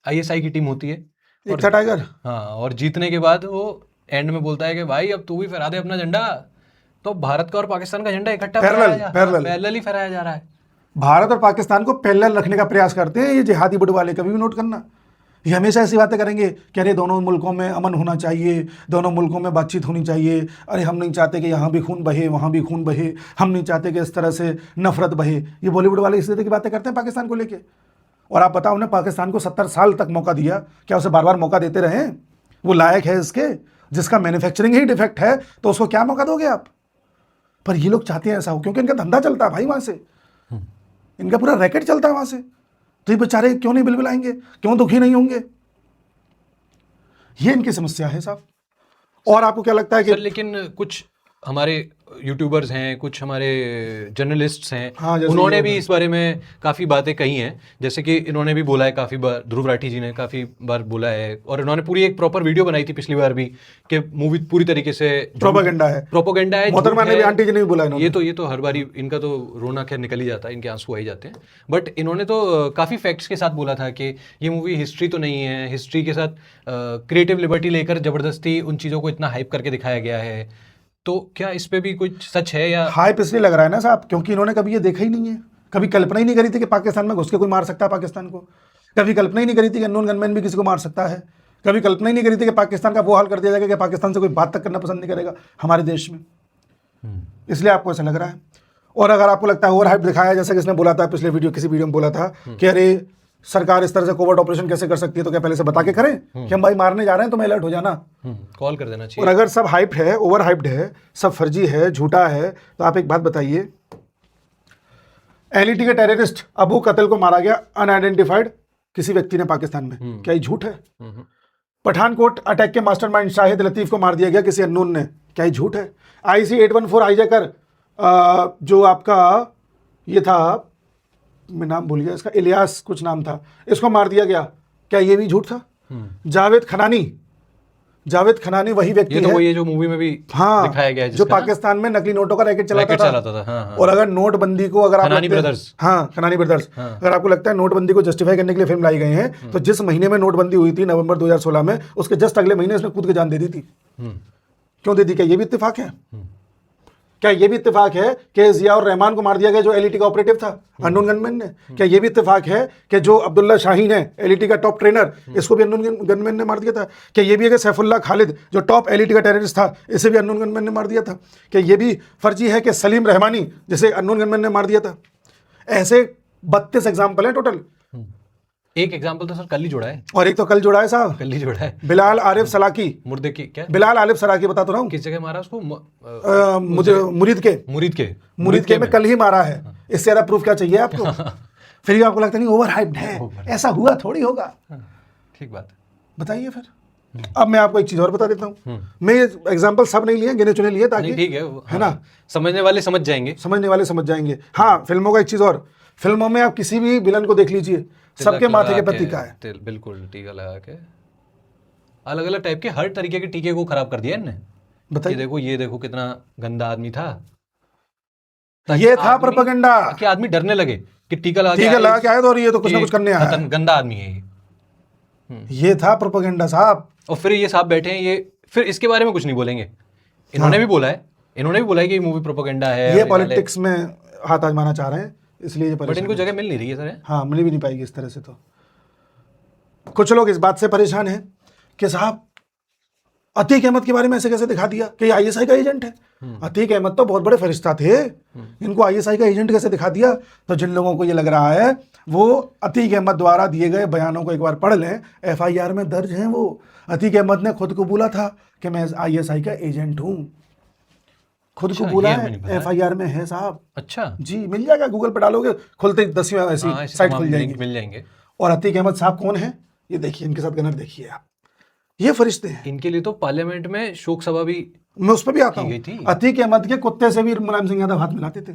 ISI की टीम होती है, एक था टाइगर। हाँ, और जीतने के बाद वो एंड में बोलता है कि भाई अब तू भी फहरा दे अपना झंडा। तो भारत का और पाकिस्तान का झंडा इकट्ठा पैरेलल ही फहराया जा रहा है। भारत और पाकिस्तान को पैरेलल रखने का प्रयास करते हैं ये जिहादी बुड वाले, कभी भी नोट करना। ये हमेशा ऐसी बातें करेंगे कि अरे दोनों मुल्कों में अमन होना चाहिए, दोनों मुल्कों में बातचीत होनी चाहिए, अरे हम नहीं चाहते कि यहाँ भी खून बहे वहाँ भी खून बहे, हम नहीं चाहते कि इस तरह से नफरत बहे। ये बॉलीवुड वाले इस तरह की बातें करते हैं पाकिस्तान को लेके। और आप बताओ, उन्हें पाकिस्तान को 70 साल तक मौका दिया, क्या उसे बार बार मौका देते रहे? वो लायक है इसके? जिसका मैन्युफैक्चरिंग ही डिफेक्ट है तो उसको क्या मौका दोगे आप? पर ये लोग चाहते हैं ऐसा हो, क्योंकि इनका धंधा चलता है भाई वहाँ से, इनका पूरा रैकेट चलता है वहाँ से। तो ये बेचारे क्यों नहीं बिलबिलाएंगे, क्यों दुखी नहीं होंगे? ये इनकी समस्या है साहब। और आपको क्या लगता है कि सर लेकिन कुछ हमारे यूट्यूबर्स हैं, कुछ हमारे जर्नलिस्ट्स हैं, हाँ, जैसे उन्होंने ये भी इस बारे में काफ़ी बातें कही हैं। जैसे कि इन्होंने भी बोला है काफ़ी बार, ध्रुव राठी जी ने काफ़ी बार बोला है, और इन्होंने पूरी एक प्रॉपर वीडियो बनाई थी पिछली बार भी कि मूवी पूरी तरीके से प्रोपेगेंडा है, प्रोपोगेंडा है, मोहतरमा झूठ ने भी, है। आंटी जी ने भी बोला इन्होंने। ये तो हर बारी इनका तो रोना खैर निकल ही जाता है, इनके आंसू आ ही जाते हैं। बट इन्होंने तो काफ़ी फैक्ट्स के साथ बोला था कि ये मूवी हिस्ट्री तो नहीं है, हिस्ट्री के साथ क्रिएटिव लिबर्टी लेकर ज़बरदस्ती उन चीज़ों को इतना हाइप करके दिखाया गया है। तो क्या इस पे भी कुछ सच है या? हाइप इसलिए लग रहा है ना साहब, क्योंकि इन्होंने कभी ये देखा ही नहीं है, कभी कल्पना ही नहीं करी थी कि पाकिस्तान में घुस के कोई मार सकता है पाकिस्तान को, कभी कल्पना ही नहीं करी थी कि अननोन गनमैन भी किसी को मार सकता है, कभी कल्पना ही नहीं करी थी कि पाकिस्तान का वो हाल कर दिया जाएगा कि पाकिस्तान से कोई बात तक करना पसंद नहीं करेगा हमारे देश में। इसलिए आपको ऐसा लग रहा है। और अगर आपको लगता है ओवर हाइप दिखाया, जैसे किसने बोला था पिछले वीडियो, किसी वीडियो में बोला था कि अरे सरकार इस तरह से कोवर्ट ऑपरेशन कैसे कर सकती है, तो क्या पहले से बता के करें कि हम भाई मारने जा रहे हैं, तुम्हें अलर्ट हो जाना, कॉल कर देना चाहिए। और अगर सब हाइप है, ओवर हाइप्ड है, सब फर्जी है, झूठा है, तो आप एक बात बताइए, एलईटी के टेररिस्ट अबू कत्ल को मारा गया अनआइडेंटिफाइड किसी व्यक्ति ने पाकिस्तान में, क्या ये झूठ है? पठानकोट अटैक के मास्टरमाइंड शाहिद लतीफ को मार दिया गया किसी अननोन ने, क्या ये झूठ है? IC 814 हाईजैकर जो आपका ये था, मैं नाम भूल गया इसका, इलियास कुछ नाम था, इसको मार दिया गया, क्या ये भी झूठ था? जावेद खनानी वही व्यक्ति ये तो है, वही है जो मूवी में भी हाँ, दिखाया गया है, जो जिसका पाकिस्तान में नकली नोटों का रैकेट चलाता था। हाँ। और अगर नोटबंदी को, अगर आप खनानी लगता है- ब्रदर्स। हाँ, खनानी ब्रदर्स, अगर आपको लगता है नोटबंदी को जस्टिफाई करने के लिए फिल्म लाई गई है, तो जिस महीने में नोटबंदी हुई थी नवंबर 2016 में, उसके जस्ट अगले महीने इसने कूद के जान दे दी थी। क्यों दे दी? क्या ये भी इत्तेफाक है? क्या ये भी इत्तेफाक है कि जिया और रहमान को मार दिया गया जो एलईटी का ऑपरेटिव था, अननोन गनमैन ने? क्या ये भी इत्तेफाक है कि जो अब्दुल्ला शाहीन है एलईटी का टॉप ट्रेनर, इसको भी अननोन गनमैन ने मार दिया था? क्या ये भी है कि सैफुल्लाह खालिद जो टॉप एलईटी का टेररिस्ट था, इसे भी अननोन गनमैन ने मार दिया था? क्या ये भी फर्जी है कि सलीम रहमानी जिसे अननोन गनमैन ने मार दिया था? ऐसे 32 एग्जाम्पल है टोटल। एक एग्जांपल तो सर कल ही जोड़ा है, और एक तो कल जुड़ा है साहब, कल ही जोड़ा है, बिलाल आरिफ सलाकी। मुर्दे की क्या, बिलाल आरिफ सलाकी बता तो रहा हूँ, किस जगह मारा उसको? मुझे मुरीद के में कल ही मारा है। इससे ज्यादा प्रूफ क्या चाहिए आपको? फिर भी आपको लगता नहीं ओवर हाइप्ड है, ऐसा हुआ थोड़ी होगा। ठीक बात है। बताइए फिर। अब मैं आपको एक चीज और बता देता हूँ, मैं एग्जाम्पल सब नहीं लिए, गिने चुने लिए, ताकि नहीं, ठीक है ना, समझने वाले समझ जाएंगे। समझने वाले समझ जाएंगे। हाँ, फिल्मों का एक चीज और, फिल्मों में आप किसी भी विलन को देख लीजिए, सबके माथे के पे टीका है। बिल्कुल, टीका लगा के अलग अलग टाइप के हर तरीके के टीके को खराब कर दिया इनने। बताइए, ये देखो कितना गंदा आदमी था, ये था प्रोपेगेंडा कि आदमी डरने लगे कि टीका लगा के आए तो, और ये तो कुछ ना कुछ करने आया है। गंदा आदमी है ये था प्रोपेगेंडा साहब। और फिर ये साहब बैठे हैं, ये फिर इसके बारे में कुछ नहीं बोलेंगे। इन्होंने भी बोला है कि ये मूवी प्रोपेगेंडा है, ये पॉलिटिक्स में हाथ आजमाना चाह रहे हैं, इसलिए बट इनको जगह मिल नहीं रही है सर। हाँ, मिल भी नहीं पाएगी इस तरह से। तो कुछ लोग इस बात से परेशान हैं कि साहब अतीक अहमद के बारे में ऐसे कैसे दिखा दिया कि ये ISI का एजेंट है। अतीक अहमद तो बहुत बड़े फरिश्ता थे, इनको ISI का एजेंट कैसे दिखा दिया? तो जिन लोगों को ये लग रहा है, वो अतीक अहमद द्वारा दिए गए बयानों को एक बार पढ़ लें, FIR में दर्ज हैं वो। अतीक अहमद ने खुद को बोला था कि मैं ISI का एजेंट हूँ, खुद को बोला है, FIR में है साहब। अच्छा जी, मिल जाएगा, गूगल पे डालोगे, खुलते 10वीं ऐसी साइट खुल जाएगी, मिल जाएंगे। और अतीक अहमद साहब कौन है? ये देखिए, इनके साथ गनर देखिए आप, ये फरिश्ते हैं। इनके लिए तो पार्लियामेंट में शोक सभा भी, मैं उस पर भी आता हूँ। अतीक अहमद के कुत्ते से भी मुलायम सिंह यादव हाथ मिलाते थे।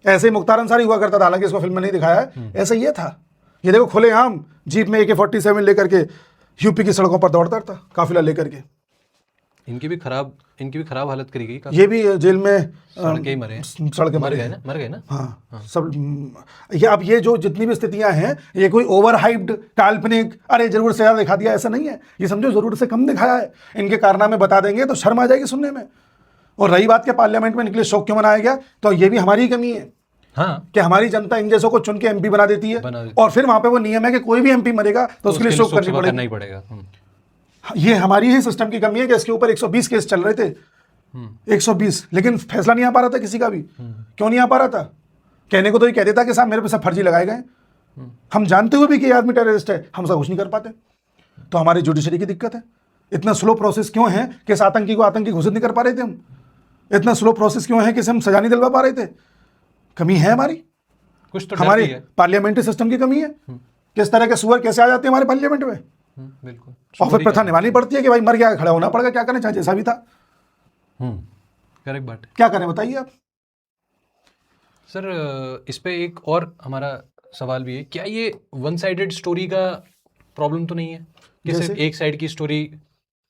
ऐसे ही मुख्तार अंसारी हुआ करता था, हालांकि इसको फिल्म में नहीं दिखाया है, ऐसा ये था। ये देखो, खुलेआम जीप में AK-47 लेकर के यूपी की सड़कों पर दौड़ता था, काफिला लेकर के। इनकी भी खराब हालत करी गई। ये भी जेल में सड़के ही मरे, मर गए ना। हाँ, सब ये अब ये जो जितनी भी स्थितियां हैं, ये कोई ओवर हाइप्ड, काल्पनिक, अरे जरूर से ज्यादा दिखा दिया, ऐसा नहीं है। ये समझो जरूरत से कम दिखाया है। इनके कारनामे बता देंगे तो शर्म आ जाएगी सुनने में। और रही बात के पार्लियामेंट में इनके लिए शौक क्यों मनाया गया, तो ये भी हमारी कमी है। हाँ, कि हमारी जनता इन जैसों को चुन के MP बना देती है, और फिर वहां पे वो नियम है कि कोई भी MP मरेगा तो उसके लिए शोक करना ही पड़ेगा। ये हमारी ही सिस्टम की कमी है कि इसके ऊपर 120 केस चल रहे थे, 120, लेकिन फैसला नहीं आ पा रहा था किसी का भी। क्यों नहीं आ पा रहा था? कहने को तो ये कह देता कि साहब मेरे पे सब फर्जी लगाए गए, हम जानते हुए भी कि ये आदमी टेररिस्ट है, हम सब कुछ नहीं कर पाते। तो हमारी जुडिशरी की दिक्कत है। इतना स्लो प्रोसेस क्यों है कि इस आतंकी को आतंकी घोषित नहीं कर पा रहे थे हम? इतना स्लो प्रोसेस क्यों है कि हम सजा नहीं दिलवा पा रहे थे? कमी है हमारी, कुछ तो हमारे पार्लियामेंट्री सिस्टम की कमी है। किस तरह के सुअर कैसे आ जाते हैं हमारे पार्लियामेंट में? बिल्कुल। और फिर प्रथा निभानी पड़ती है कि भाई मर गया, खड़ा होना पड़ेगा, क्या करना चाहे जैसा भी था। करेक्ट बात है क्या करें बताइए आप। सर। इस पे एक और हमारा सवाल भी है, क्या ये वन साइडेड स्टोरी का प्रॉब्लम तो नहीं है कि सिर्फ जैसे? एक साइड की स्टोरी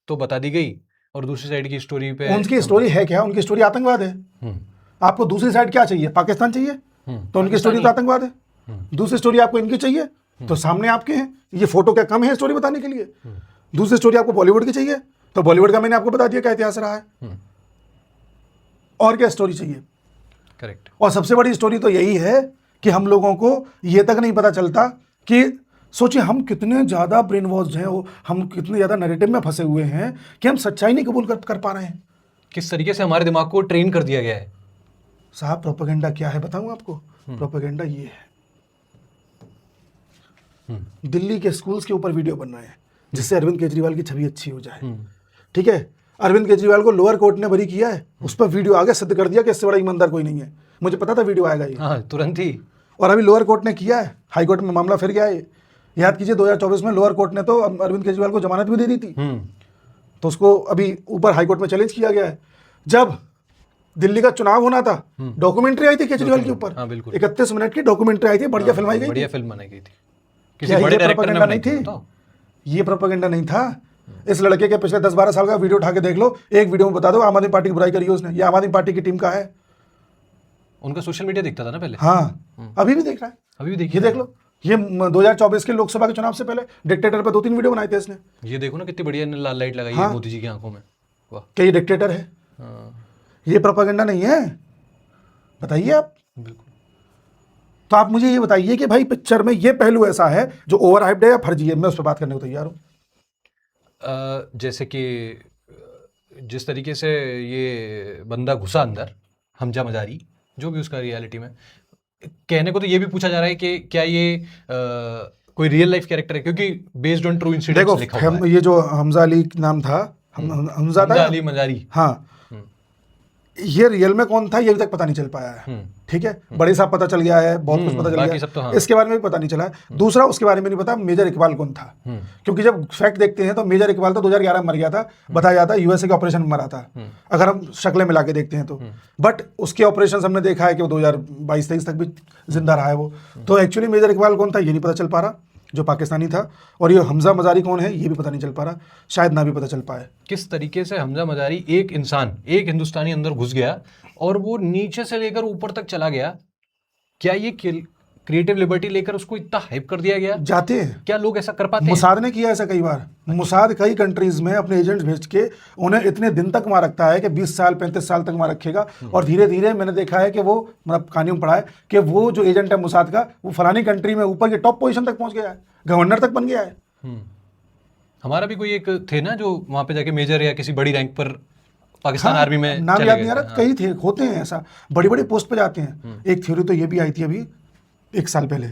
तो बता दी गई और दूसरी साइड की स्टोरी पे उनकी स्टोरी है क्या? उनकी स्टोरी आतंकवाद है। हम्म, आपको दूसरी साइड क्या चाहिए? पाकिस्तान चाहिए तो उनकी स्टोरी तो आतंकवाद है। दूसरी स्टोरी आपको इनकी चाहिए तो सामने आपके हैं। ये फोटो क्या कम है स्टोरी बताने के लिए? दूसरी स्टोरी आपको बॉलीवुड की चाहिए तो बॉलीवुड का मैंने आपको बता दिया क्या इतिहास रहा है। और क्या स्टोरी चाहिए? करेक्ट। और सबसे बड़ी स्टोरी तो यही है कि हम लोगों को ये तक नहीं पता चलता कि सोचिए हम कितने ज़्यादा ब्रेन वॉश हैं, हम कितने ज़्यादा नैरेटिव में फंसे हुए हैं कि हम सच्चाई नहीं कबूल कर पा रहे हैं। किस तरीके से हमारे दिमाग को ट्रेन कर दिया गया है। साहब प्रोपेगेंडा क्या है बताऊं आपको? प्रोपेगेंडा ये है, दिल्ली के स्कूल्स के ऊपर वीडियो बन रहे हैं जिससे अरविंद केजरीवाल की छवि अच्छी हो जाए। ठीक है, अरविंद केजरीवाल को लोअर कोर्ट ने बरी किया है, उस पर वीडियो आगे सिद्ध कर दिया कि इससे बड़ा ईमानदार कोई नहीं है। मुझे पता था वीडियो आएगा ये। हाँ, तुरंत ही। और अभी लोअर कोर्ट ने किया है, हाई कोर्ट में मामला फिर गया है। याद कीजिए 2024 में लोअर कोर्ट ने तो अरविंद केजरीवाल को जमानत भी दे दी थी, तो उसको अभी ऊपर हाई कोर्ट में चैलेंज किया गया है। जब दिल्ली का चुनाव होना था, डॉक्यूमेंट्री आई थी केजरीवाल के ऊपर। हाँ, बिल्कुल। 31 मिनट की डॉक्यूमेंट्री आई थी, बढ़िया फिल्म आई गई थी। बढ़िया फिल्म बनाई गई थी। क्या किसी ये बड़े डायरेक्टर ने प्रोपेगेंडा बनाई नहीं थी? बताओ। ये प्रोपेगेंडा नहीं था। इस लड़के के पिछले 10-12 साल का वीडियो उठा के देख लो, एक वीडियो में बता दो आम आदमी पार्टी की बुराई करी है उसने। ये आम आदमी पार्टी की टीम का है। उनका सोशल मीडिया दिखता था ना पहले। हाँ, अभी भी देख रहा है। अभी भी ये देखिए। देख लो, ये 2024 के लोकसभा के चुनाव से पहले डिक्टेटर पे 2-3 वीडियो बनाए थे इसने। ये देखो ना कितनी बढ़िया इन्होंने लाल लाइट लगाई है हाँ। मोदी जी की आंखों में। वाह। क्या ये डिक्टेटर है? हाँ, ये प्रोपेगेंडा नहीं है? बताइए आप। बिल्कुल। तो आप मुझे ये बताइए कि भाई पिक्चर में ये पहलू ऐसा है जो ओवर हाइप्ड है या फर्जी है, मैं उस पर बात करने को तैयार हूँ। जैसे कि जिस तरीके से ये बंदा घुसा अंदर, हमजा मजारी, जो भी उसका रियलिटी में, कहने को तो ये भी पूछा जा रहा है कि क्या ये कोई रियल लाइफ कैरेक्टर है, क्योंकि बेस्ड ऑन ट्रू इंसिडेंट्स लिखा हुआ है। ये जो हमजा अली नाम था, हमजा हमजा था, अली मजारी। हाँ, ये रियल में कौन था ये अभी तक पता नहीं चल पाया है। ठीक है, बड़े साहब पता चल गया है, बहुत कुछ पता चल बाकी सब तो गया हाँ। है, इसके बारे में भी पता नहीं चला है। दूसरा, उसके बारे में नहीं पता मेजर इकबाल कौन था, क्योंकि जब फैक्ट देखते हैं तो मेजर इकबाल तो 2011 में मर गया था, बताया जाता है यूएसए के ऑपरेशन में मरा था, अगर हम शक्लें मिला के देखते हैं तो। बट उसके ऑपरेशन हमने देखा है कि वो 2022-23 तक भी जिंदा रहा है वो। तो एक्चुअली मेजर इकबाल कौन था ये नहीं पता चल पा रहा, जो पाकिस्तानी था। और ये हमजा मजारी कौन है ये भी पता नहीं चल पा रहा, शायद ना भी पता चल पाए। किस तरीके से हमजा मजारी, एक इंसान, एक हिंदुस्तानी अंदर घुस गया और वो नीचे से लेकर ऊपर तक चला गया। क्या ये क्रिएटिव लिबर्टी लेकर उसको इतना हाइप कर दिया गया? जाते हैं, क्या लोग ऐसा कर पाते हैं? मुसाद ने किया ऐसा कई बार। मुसाद कई कंट्रीज में अपने एजेंट्स भेज के उन्हें इतने दिन तक वहां रखता है कि 20 साल 35 साल तक वहां रखेगा, और धीरे धीरे मैंने देखा है कि वो, मतलब कहानी में पढ़ा है कि वो जो एजेंट है मुसाद का, वो फलानी कंट्री में ऊपर के टॉप पोजीशन तक पहुंच गया है, गवर्नर तक बन गया है। हमारा भी कोई एक थे ना जो वहां पे जाके मेजर या किसी बड़ी रैंक पर पाकिस्तान हाँ, आर्मी में नाम चले याद गए नहीं आ थे। रहा, कई थे, होते हैं ऐसा, बड़ी बड़ी पोस्ट पे जाते हैं। एक थ्योरी तो ये भी आई थी अभी 1 साल पहले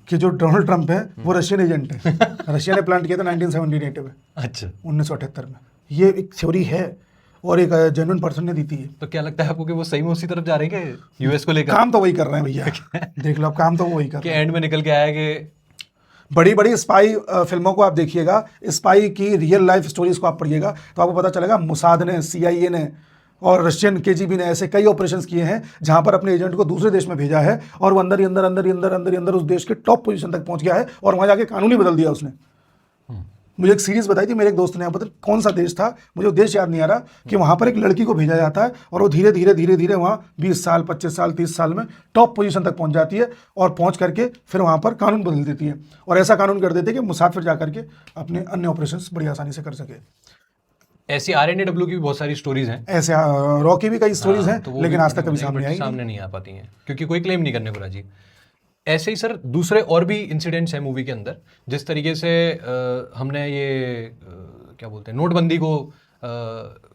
कि जो डोनाल्ड ट्रंप है वो रशियन एजेंट है। रशिया ने प्लांट किया था 1978 में, अच्छा, 1978 में। ये एक थ्योरी है और एक जेन्युइन पर्सन ने दी थी। तो क्या लगता है आपको कि वो सही में उसी तरफ जा रहे हैं यूएस को लेकर? काम तो वही कर रहे हैं भैया, देख लो, अब काम तो वही कर कि रहे हैं। एंड में निकल के आया कि बड़ी बड़ी स्पाई फिल्मों को आप देखिएगा, स्पाई की रियल लाइफ स्टोरीज को आप पढ़िएगा तो आपको पता चलेगा मुसाद ने, CIA ने और रशियन KGB ने ऐसे कई ऑपरेशंस किए हैं जहां पर अपने एजेंट को दूसरे देश में भेजा है और वो अंदर ही अंदर अंदर ही अंदर अंदर ही अंदर उस देश के टॉप पोजीशन तक पहुंच गया है और वहां जाके कानून ही बदल दिया उसने। मुझे एक सीरीज बताई थी मेरे एक दोस्त ने, पता कौन सा देश था, मुझे वो देश याद नहीं आ रहा, कि वहां पर एक लड़की को भेजा जाता है और वो धीरे धीरे धीरे धीरे वहाँ 20 साल 25 साल 30 साल में टॉप पोजीशन तक पहुंच जाती है और पहुंच करके फिर वहां पर कानून बदल देती है और ऐसा कानून कर देते हैं कि मुसाफिर जा करके अपने अन्य ऑपरेशंस बड़ी आसानी से कर सके। ऐसी RNAW की भी बहुत सारी स्टोरीज हैं। ऐसे रॉ की भी कई स्टोरीज हैं, तो वो लेकिन भी आज तक कभी नहीं, सामने but आई सामने नहीं आ पाती हैं क्योंकि कोई क्लेम नहीं करने को राजी। ऐसे ही सर दूसरे और भी इंसिडेंट्स हैं मूवी के अंदर, जिस तरीके से हमने ये क्या बोलते हैं, नोटबंदी को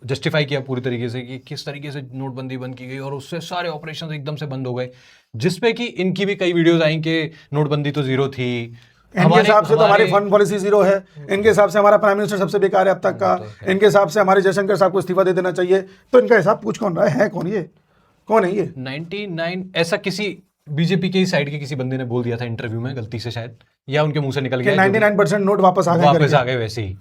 जस्टिफाई किया पूरी तरीके से कि किस तरीके से नोटबंदी बंद की गई और उससे सारे ऑपरेशंस एकदम से बंद हो गए, जिसपे कि इनकी भी कई वीडियोस आई कि नोटबंदी तो जीरो थी। इनके हिसाब से तो हमारी फंड पॉलिसी जीरो है, इनके हिसाब से हमारा प्राइम मिनिस्टर सबसे बेकार है अब तक का, इनके हिसाब से हमारे जयशंकर साहब को इस्तीफा दे देना चाहिए। तो इनका हिसाब पूछ कौन रहा है कौन ये, कौन है ये? 99 ऐसा किसी बीजेपी के साइड के किसी बंदे ने बोल दिया था इंटरव्यू में गलती से शायद, या उनके मुंह से निकल गया 99% नोट वापस आ गए वापस आ गए वैसे ही।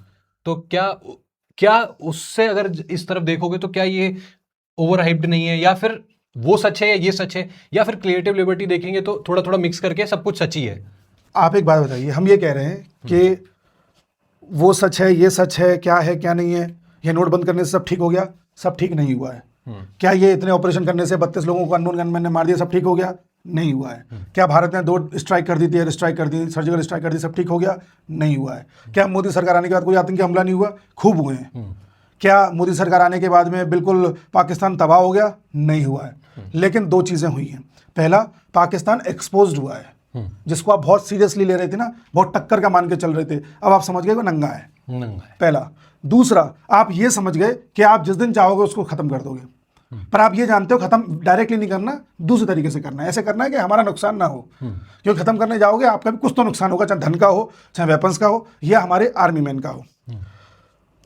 तो क्या उससे अगर इस तरफ देखोगे तो क्या ये ओवर हाइप्ड नहीं है, या फिर वो सच है या ये सच है, या फिर क्रिएटिव लिबर्टी देखेंगे तो थोड़ा थोड़ा मिक्स करके सब कुछ सच ही है? आप एक बात बताइए, हम ये कह रहे हैं कि वो सच है, ये सच है क्या नहीं है, ये नोट बंद करने से सब ठीक हो गया? सब ठीक नहीं हुआ है। क्या ये इतने ऑपरेशन करने से 32 लोगों को अननोन गनमैन ने मार दिया सब ठीक हो गया? नहीं हुआ है। क्या भारत ने 2 स्ट्राइक कर दी थी, एयर स्ट्राइक कर दी, सर्जिकल स्ट्राइक कर दी, सब ठीक हो गया? नहीं हुआ है। क्या मोदी सरकार आने के बाद कोई आतंकी हमला नहीं हुआ? खूब हुए हैं। क्या मोदी सरकार आने के बाद में बिल्कुल पाकिस्तान तबाह हो गया? नहीं हुआ है। लेकिन 2 चीज़ें हुई हैं। पहला, पाकिस्तान एक्सपोज्ड हुआ है, जिसको आप बहुत सीरियसली ले रहे थे ना, बहुत टक्कर का मान के चल रहे थे, अब आप समझ गए वो नंगा है। पहला। दूसरा, आप ये समझ गए कि आप जिस दिन चाहोगे उसको खत्म कर दोगे, पर आप ये जानते हो खत्म डायरेक्टली नहीं करना, दूसरे तरीके से करना है। ऐसे करना है कि हमारा नुकसान ना हो, क्योंकि खत्म करने जाओगे आपका भी कुछ तो नुकसान होगा, चाहे धन का हो, चाहे वेपन्स का हो, या हमारे आर्मी मैन का हो।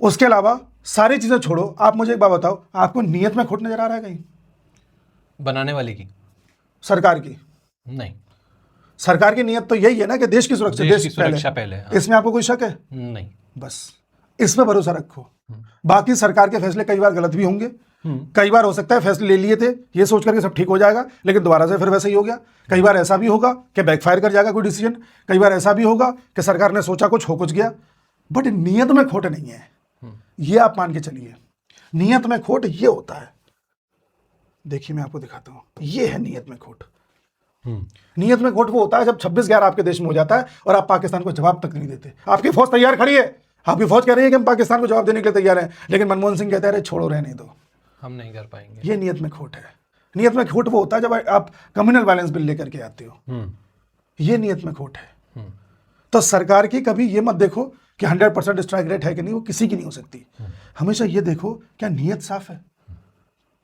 उसके अलावा सारी चीजें छोड़ो, आप मुझे एक बात बताओ, आपको नियत में खोट नजर आ रहा है कहीं बनाने वाले की? सरकार की? नहीं। सरकार की नियत तो यही है ना कि देश की सुरक्षा, देश की सुरक्षा पहले। हाँ। इसमें आपको कोई शक है? नहीं। बस इसमें भरोसा रखो। बाकी सरकार के फैसले कई बार गलत भी होंगे, कई बार हो सकता है फैसले ले लिए थे ये सोच करके सब ठीक हो जाएगा, लेकिन दोबारा से फिर वैसे ही हो गया। कई बार ऐसा भी होगा कि बैकफायर कर जाएगा कोई डिसीजन, कई बार ऐसा भी होगा कि सरकार ने सोचा कुछ हो कुछ गया, बट नियत में खोट नहीं है, ये आप मान के चलिए। नियत में खोट ये होता है, देखिए मैं आपको दिखाता हूं, ये है नियत में खोट। नियत में खोट वो होता है जब 26/11 आपके देश में हो जाता है और आप पाकिस्तान को जवाब तक नहीं देते। आपकी फौज तैयार खड़ी है, आपकी फौज कह रही है कि हम पाकिस्तान को जवाब देने के लिए तैयार हैं, लेकिन मनमोहन सिंह कहते हैं अरे छोड़ो, रहने दो, हम नहीं कर पाएंगे। ये नियत में खोट है। नियत में खोट वो होता है जब आप कम्युनल वायलेंस बिल लेकर के आते हो, ये नियत में खोट है। तो सरकार की कभी ये मत देखो कि 100% स्ट्राइक रेट है कि नहीं, वो किसी की नहीं हो सकती। हमेशा ये देखो क्या नियत साफ है,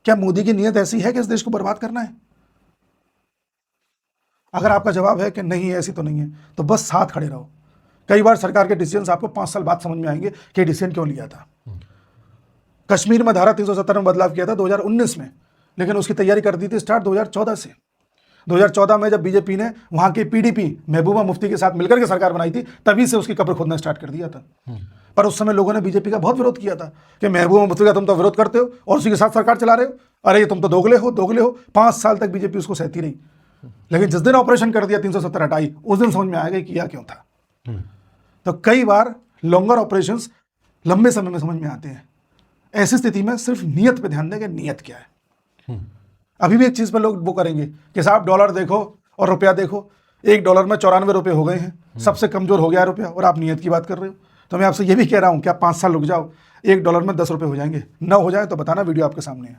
क्या मोदी की नियत ऐसी है कि इस देश को बर्बाद करना है। अगर आपका जवाब है कि नहीं ऐसी तो नहीं है, तो बस साथ खड़े रहो। कई बार सरकार के डिसीजन आपको 5 साल बाद समझ में आएंगे कि डिसीजन क्यों लिया था। कश्मीर में धारा 370 में बदलाव किया था 2019 में, लेकिन उसकी तैयारी कर दी थी स्टार्ट 2014 से। 2014 में जब बीजेपी ने वहां के पीडीपी महबूबा मुफ्ती के साथ मिलकर के सरकार बनाई थी, तभी से उसकी कब्र खोदना स्टार्ट कर दिया था। पर उस समय लोगों ने बीजेपी का बहुत विरोध किया था कि महबूबा मुफ्ती का तुम तो विरोध करते हो और उसी के साथ सरकार चला रहे हो, अरे तुम तो दोगले हो। 5 साल तक बीजेपी उसको सहती रही, लेकिन जिस दिन ऑपरेशन कर दिया 370 हटाई, उस दिन समझ में आया कि किया क्यों था। तो कई बार लॉन्गर ऑपरेशंस लंबे समय में समझ में आते हैं। ऐसी स्थिति में सिर्फ नियत पे ध्यान दें कि नियत क्या है। अभी भी एक चीज पर लोग वो करेंगे कि साहब डॉलर देखो और रुपया देखो, $1 में 94 रुपये हो गए हैं, सबसे कमजोर हो गया है रुपया, और आप नियत की बात कर रहे हो। तो मैं आपसे ये भी कह रहा हूं कि आप 5 साल रुक जाओ, $1 में 10 रुपये हो जाएंगे। न हो जाए तो बताना, वीडियो आपके सामने है।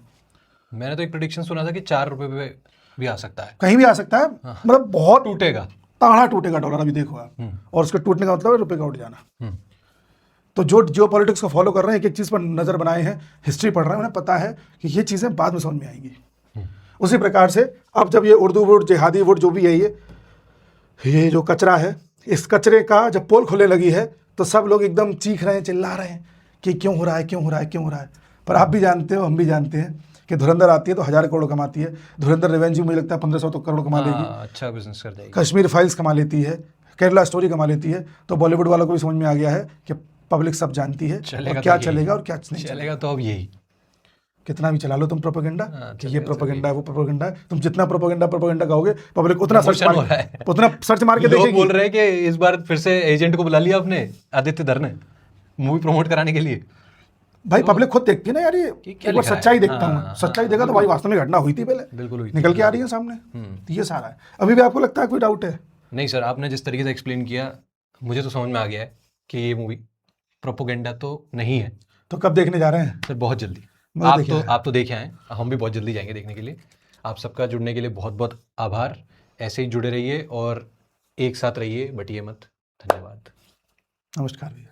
मैंने तो एक प्रेडिक्शन सुना था कि 4 रुपये पे भी आ सकता है, कहीं भी आ सकता है। मतलब बहुत टूटेगा, ताड़ा टूटेगा डॉलर, अभी देखो आप। और उसके टूटने का मतलब है रुपये का उठ जाना। तो जो जियोपॉलिटिक्स को फॉलो कर रहे हैं, एक एक चीज पर नजर बनाए हैं, हिस्ट्री पढ़ रहे हैं, उन्हें पता है कि ये चीजें बाद में समझ में आएंगी। उसी प्रकार से अब जब ये उर्दू वोट, जिहादी वोट जो भी है, ये जो कचरा है, इस कचरे का जब पोल खुलने लगी है तो सब लोग एकदम चीख रहे हैं, चिल्ला रहे हैं कि क्यों हो रहा है। पर आप भी जानते हो, हम भी जानते हैं कि धुरंधर आती है तो 1000 करोड़ कमाती है। धुरंधर रिवेंज मुझे लगता है 1500 करोड़ कमा लेगी। अच्छा बिजनेस कर जाएगी। कश्मीर फाइल्स कमा लेती है, केरला स्टोरी कमा लेती है। तो बॉलीवुड वालों को भी समझ में आ गया है कि पब्लिक सब जानती है और क्या चलेगा और क्या नहीं चलेगा। तो अब यही कितना भी चला लो तुम प्रोपेगेंडा, कि ये प्रोपेगेंडा है, वो प्रोपेगेंडा है, तुम जितना प्रोपेगेंडा कहोगे पब्लिक उतना सर्च मार के लोग बोल रहे हैं कि इस बार फिर से एजेंट को बुला लिया आपने, आदित्य धर ने, मूवी प्रमोट कराने के लिए। भाई पब्लिक खुद देखती है ना यार, ये एक बार सच्चाई देखता हूँ, सच्चाई देखा तो भाई वास्तव में घटना हुई थी, पहले बिल्कुल हुई, निकल के आ रही है सामने। ये सारा है। अभी भी आपको लगता है कोई डाउट है? नहीं सर, आपने जिस तरीके से एक्सप्लेन किया मुझे तो समझ में आ गया है कि ये मूवी प्रोपोगेंडा तो नहीं है। तो कब देखने जा रहे हैं? सर बहुत जल्दी। आप तो देखे आए, हम भी बहुत जल्दी जाएंगे देखने के लिए। आप सबका जुड़ने के लिए बहुत बहुत आभार। ऐसे ही जुड़े रहिए और एक साथ रहिए, बटिए मत। धन्यवाद। नमस्कार भैया।